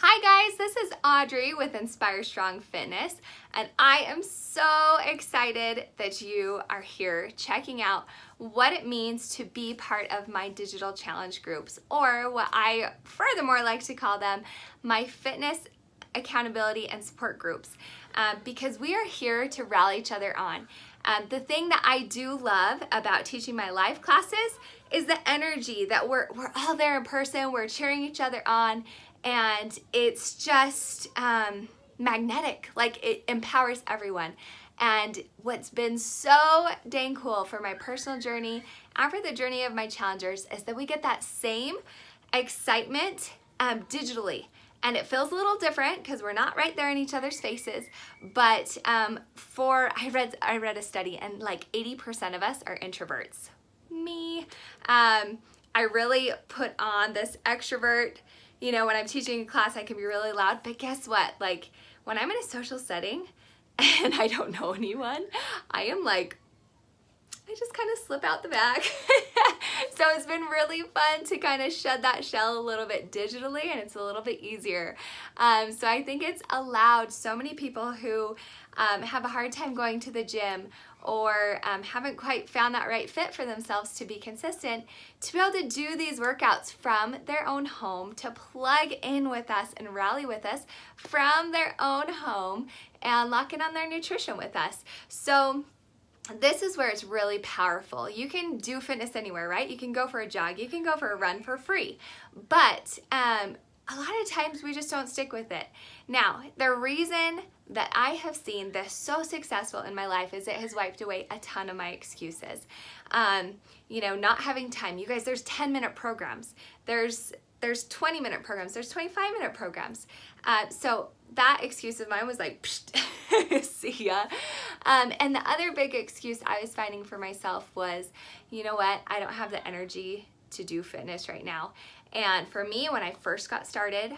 Hi guys, this is Audrey with Inspire Strong Fitness, and I am so excited that you are here checking out what it means to be part of my digital challenge groups, or what I furthermore like to call them, my fitness accountability and support groups, because we are here to rally each other on. The thing that I do love about teaching my live classes is the energy that we're all there in person, we're cheering each other on, and it's just magnetic. Like, it empowers everyone. And what's been so dang cool for my personal journey and for the journey of my challengers is that we get that same excitement digitally. And it feels a little different because we're not right there in each other's faces. But I read a study, and like 80% of us are introverts. Me. I really put on this extrovert. You know, when I'm teaching a class, I can be really loud. But guess what? Like, when I'm in a social setting and I don't know anyone, I just kind of slip out the back. So it's been really fun to kind of shed that shell a little bit digitally, and it's a little bit easier. So I think it's allowed so many people who have a hard time going to the gym or haven't quite found that right fit for themselves to be consistent, to be able to do these workouts from their own home, to plug in with us and rally with us from their own home and lock in on their nutrition with us. So this is where it's really powerful. You can do fitness anywhere, right? You can go for a jog, you can go for a run for free, but a lot of times we just don't stick with it. Now, the reason that I have seen this so successful in my life is it has wiped away a ton of my excuses. You know, not having time. You guys, there's 10-minute programs. There's 20-minute programs. There's 25-minute programs. So that excuse of mine was like, see ya. And the other big excuse I was finding for myself was, you know what, I don't have the energy to do fitness right now. And for me, when I first got started,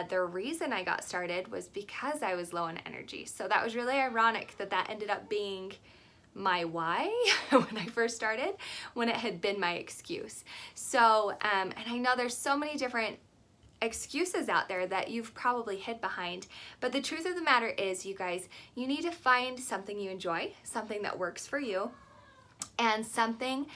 the reason I got started was because I was low on energy. So that was really ironic that ended up being my why when I first started, when it had been my excuse. So, and I know there's so many different excuses out there that you've probably hid behind, but the truth of the matter is, you guys, you need to find something you enjoy, something that works for you, and something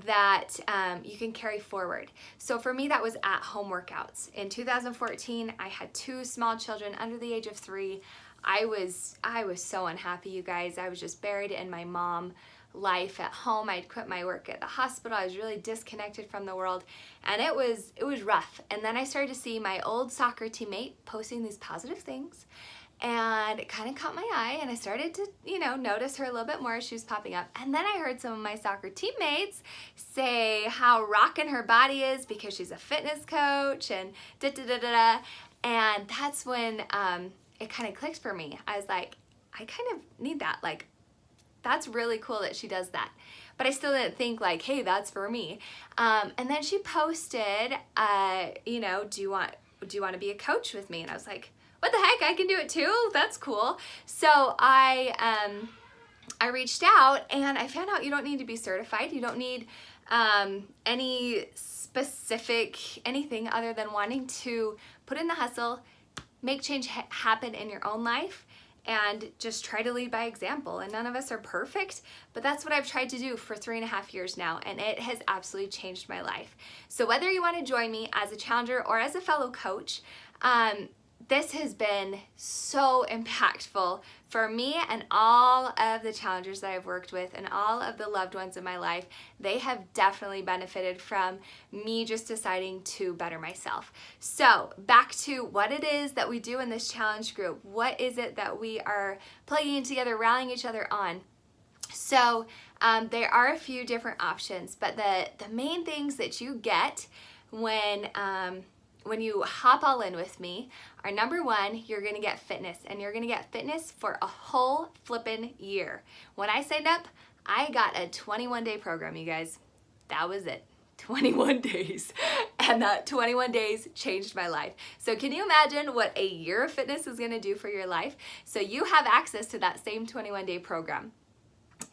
that you can carry forward. So for me, that was at-home workouts. In 2014, I had 2 small children under the age of 3. I was so unhappy, you guys. I was just buried in my mom life at home. I'd quit my work at the hospital. I was really disconnected from the world, and it was rough. And then I started to see my old soccer teammate posting these positive things, and it kind of caught my eye, and I started to, you know, notice her a little bit more as she was popping up. And then I heard some of my soccer teammates say how rocking her body is because she's a fitness coach and da-da-da-da-da. And that's when it kind of clicked for me. I was like, I kind of need that. Like, that's really cool that she does that. But I still didn't think like, hey, that's for me. And then she posted, you know, do you want to be a coach with me? And I was like, what the heck, I can do it too? That's cool. So I reached out, and I found out you don't need to be certified. You don't need any specific anything other than wanting to put in the hustle, make change happen in your own life, and just try to lead by example. And none of us are perfect, but that's what I've tried to do for 3.5 years now, and it has absolutely changed my life. So whether you want to join me as a challenger or as a fellow coach, this has been so impactful for me and all of the challengers that I've worked with and all of the loved ones in my life. They have definitely benefited from me just deciding to better myself. So back to what it is that we do in this challenge group. What is it that we are plugging in together, rallying each other on? So there are a few different options, but the main things that you get when you hop all in with me are, number 1, you're gonna get fitness, and you're gonna get fitness for a whole flippin' year. When I signed up, I got a 21-day program, you guys. That was it. 21 days. And that 21 days changed my life. So can you imagine what a year of fitness is gonna do for your life? So you have access to that same 21-day program.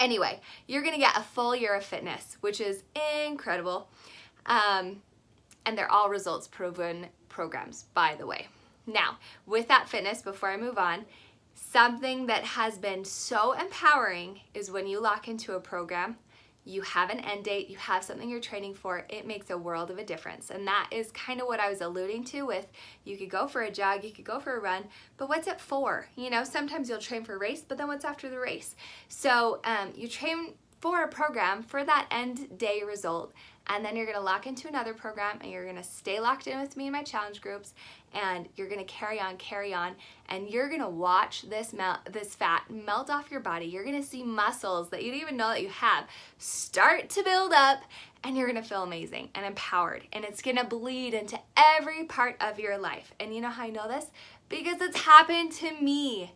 Anyway, you're gonna get a full year of fitness, which is incredible. And they're all results proven programs, by the way. Now, with that fitness, before I move on, something that has been so empowering is when you lock into a program, you have an end date, you have something you're training for, it makes a world of a difference. And that is kind of what I was alluding to with, you could go for a jog, you could go for a run, but what's it for? You know, sometimes you'll train for a race, but then what's after the race? So you train for a program for that end day result, and then you're gonna lock into another program, and you're gonna stay locked in with me in my challenge groups, and you're gonna carry on, and you're gonna watch this fat melt off your body. You're gonna see muscles that you didn't even know that you have start to build up, and you're gonna feel amazing and empowered, and it's gonna bleed into every part of your life. And you know how I know this? Because it's happened to me.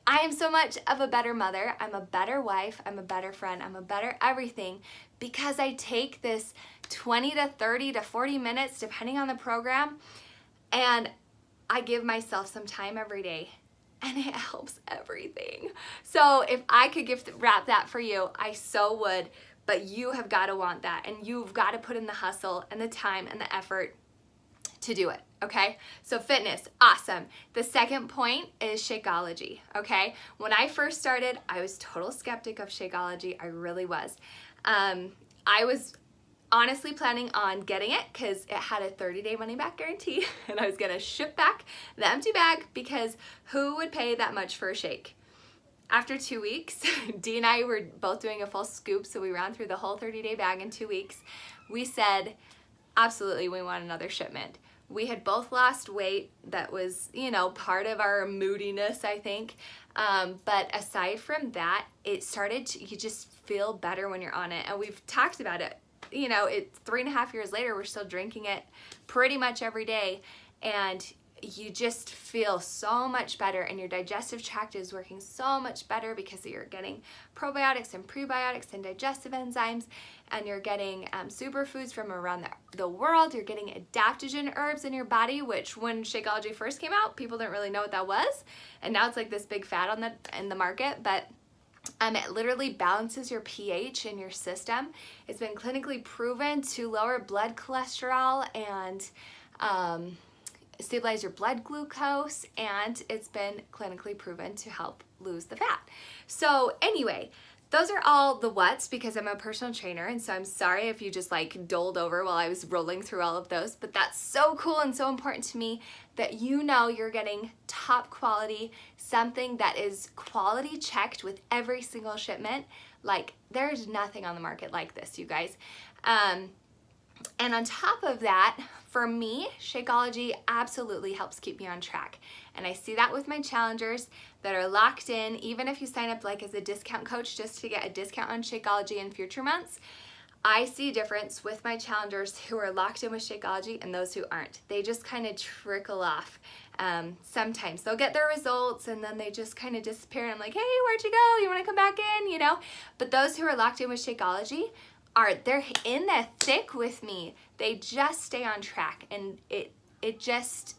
I am so much of a better mother, I'm a better wife, I'm a better friend, I'm a better everything, because I take this 20 to 30 to 40 minutes, depending on the program, and I give myself some time every day, and it helps everything. So if I could wrap that for you, I so would, but you have got to want that, and you've got to put in the hustle and the time and the effort to do it, okay? So fitness, awesome. The second point is Shakeology, okay? When I first started, I was total skeptic of Shakeology. I really was. I was honestly planning on getting it because it had a 30-day money-back guarantee, and I was gonna ship back the empty bag because who would pay that much for a shake? After 2 weeks, Dee and I were both doing a full scoop, so we ran through the whole 30-day bag in 2 weeks. We said, absolutely, we want another shipment. We had both lost weight. That was, you know, part of our moodiness, I think. But aside from that, it started to, you just feel better when you're on it. And we've talked about it. You know, it's 3.5 years later, we're still drinking it pretty much every day. And you just feel so much better, and your digestive tract is working so much better because you're getting probiotics and prebiotics and digestive enzymes, and you're getting superfoods from around the world. You're getting adaptogen herbs in your body, which when Shakeology first came out, people didn't really know what that was, and now it's like this big fad in the market, but it literally balances your pH in your system. It's been clinically proven to lower blood cholesterol and stabilize your blood glucose, and it's been clinically proven to help lose the fat. So anyway, those are all the what's, because I'm a personal trainer, and so I'm sorry if you just like doled over while I was rolling through all of those, but that's so cool and so important to me that you know you're getting top quality, something that is quality checked with every single shipment. Like, there's nothing on the market like this, you guys. And on top of that, for me, Shakeology absolutely helps keep me on track. And I see that with my challengers that are locked in. Even if you sign up like as a discount coach just to get a discount on Shakeology in future months, I see a difference with my challengers who are locked in with Shakeology and those who aren't. They just kind of trickle off. Sometimes they'll get their results and then they just kind of disappear. And I'm like, hey, where'd you go? You want to come back in? You know? But those who are locked in with Shakeology, they're in the thick with me. They just stay on track, and it just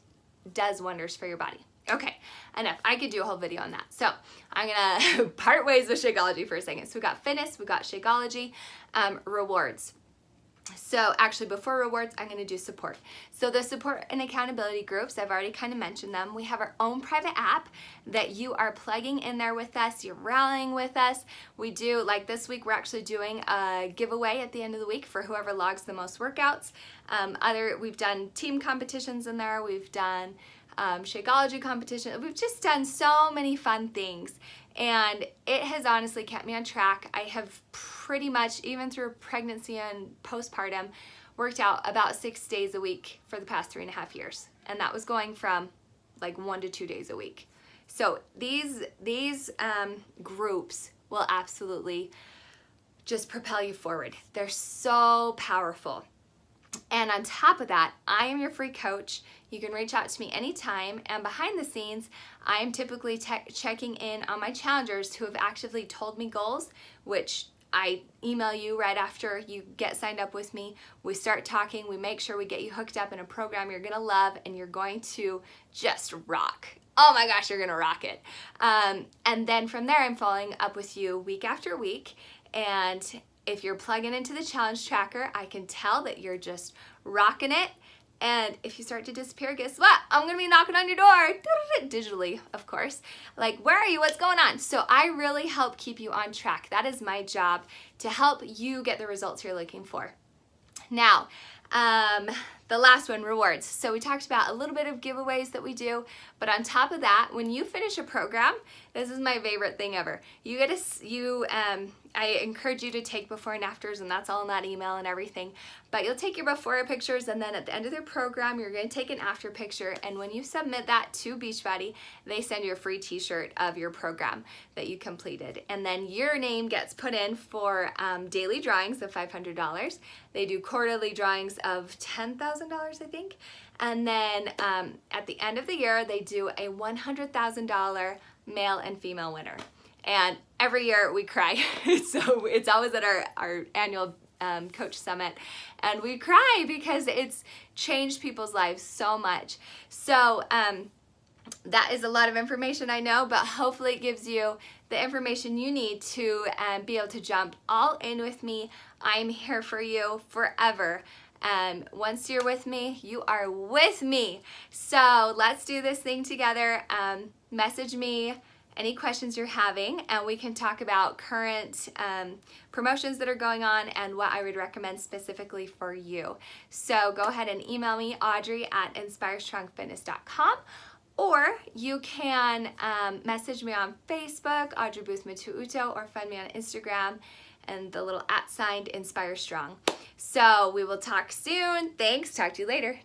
does wonders for your body. Okay, enough. I could do a whole video on that. So I'm gonna part ways with Shakeology for a second. So we got fitness, we got Shakeology, rewards. So actually, before rewards, I'm gonna do support. So the support and accountability groups, I've already kind of mentioned them. We have our own private app that you are plugging in there with us. You're rallying with us. We do, like this week, we're actually doing a giveaway at the end of the week for whoever logs the most workouts. We've done team competitions in there. We've done Shakeology competition. We've just done so many fun things, and it has honestly kept me on track. I have pretty much, even through pregnancy and postpartum, worked out about 6 days a week for the past 3.5 years, and that was going from like 1 to 2 days a week. So these groups will absolutely just propel you forward. They're so powerful. And on top of that, I am your free coach. You can reach out to me anytime. And behind the scenes, I'm typically checking in on my challengers who have actively told me goals, which I email you right after you get signed up with me. We start talking. We make sure we get you hooked up in a program you're going to love and you're going to just rock. Oh my gosh, you're going to rock it. And then from there, I'm following up with you week after week. And if you're plugging into the challenge tracker, I can tell that you're just rocking it And if you start to disappear, guess what? I'm gonna be knocking on your door, digitally, of course. Like, where are you? What's going on? So I really help keep you on track. That is my job, to help you get the results you're looking for. Now, the last one, rewards. So we talked about a little bit of giveaways that we do, but on top of that, when you finish a program, this is my favorite thing ever. I encourage you to take before and afters, and that's all in that email and everything. But you'll take your before pictures, and then at the end of the program, you're going to take an after picture. And when you submit that to Beachbody, they send you a free t-shirt of your program that you completed. And then your name gets put in for daily drawings of $500. They do quarterly drawings of $10,000, I think. And then at the end of the year, they do a $100,000 male and female winner. And every year we cry. So it's always at our annual coach summit, and we cry because it's changed people's lives so much. So that is a lot of information, I know, but hopefully it gives you the information you need to be able to jump all in with me. I'm here for you forever. Once you're with me, you are with me. So let's do this thing together. Message me any questions you're having, and we can talk about current promotions that are going on and what I would recommend specifically for you. So go ahead and email me, audrey@inspirestrongfitness.com, or you can message me on Facebook, Audrey Booth Matuuto, or find me on Instagram and the little @ Inspire Strong. So we will talk soon. Thanks. Talk to you later.